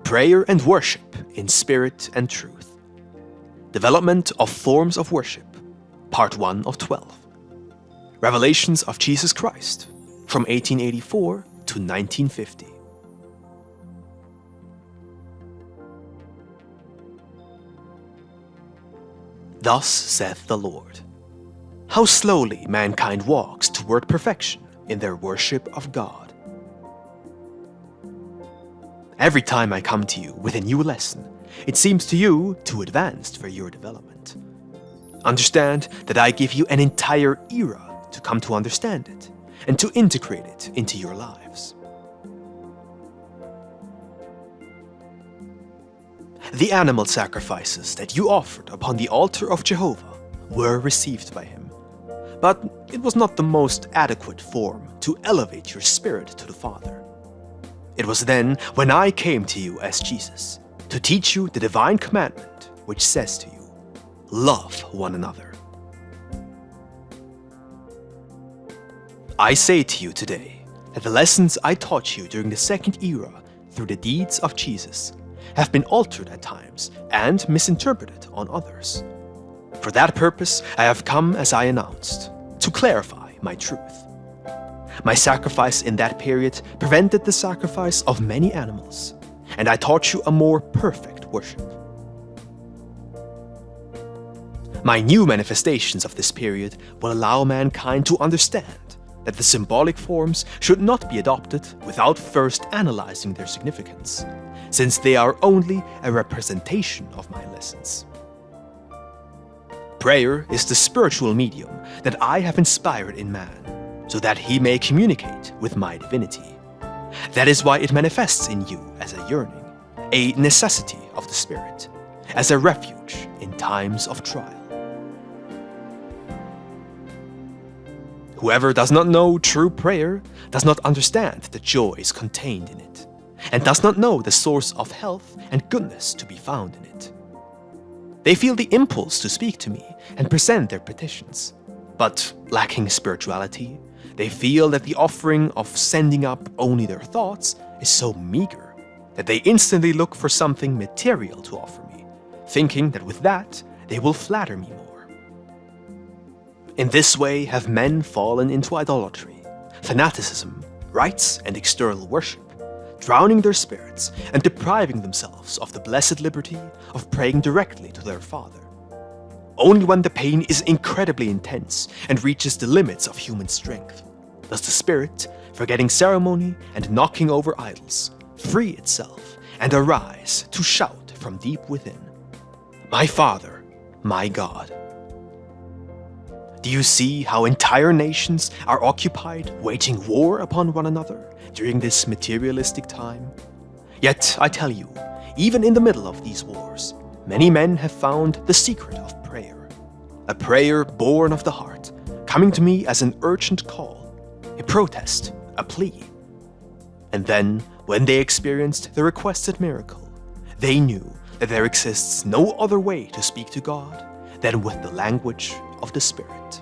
Prayer and Worship in Spirit and Truth. Development of Forms of Worship, Part 1 of 12. Revelations of Jesus Christ, from 1884 to 1950. Thus saith the Lord, how slowly mankind walks toward perfection in their worship of God. Every time I come to you with a new lesson, it seems to you too advanced for your development. Understand that I give you an entire era to come to understand it and to integrate it into your lives. The animal sacrifices that you offered upon the altar of Jehovah were received by him, but it was not the most adequate form to elevate your spirit to the Father. It was then when I came to you as Jesus to teach you the divine commandment which says to you, love one another. I say to you today that the lessons I taught you during the second era through the deeds of Jesus have been altered at times and misinterpreted on others. For that purpose I have come as I announced, to clarify my truth. My sacrifice in that period prevented the sacrifice of many animals, and I taught you a more perfect worship. My new manifestations of this period will allow mankind to understand that the symbolic forms should not be adopted without first analyzing their significance, since they are only a representation of my lessons. Prayer is the spiritual medium that I have inspired in man, so that he may communicate with my divinity. That is why it manifests in you as a yearning, a necessity of the Spirit, as a refuge in times of trial. Whoever does not know true prayer does not understand the joys contained in it, and does not know the source of health and goodness to be found in it. They feel the impulse to speak to me and present their petitions, but lacking spirituality, they feel that the offering of sending up only their thoughts is so meager that they instantly look for something material to offer me, thinking that with that they will flatter me more. In this way have men fallen into idolatry, fanaticism, rites, and external worship, drowning their spirits and depriving themselves of the blessed liberty of praying directly to their Father. Only when the pain is incredibly intense and reaches the limits of human strength does the spirit, forgetting ceremony and knocking over idols, free itself and arise to shout from deep within, my Father, my God. Do you see how entire nations are occupied waging war upon one another during this materialistic time? Yet I tell you, even in the middle of these wars, many men have found the secret of prayer, a prayer born of the heart, coming to me as an urgent call, a protest, a plea. And then, when they experienced the requested miracle, they knew that there exists no other way to speak to God than with the language of the Spirit.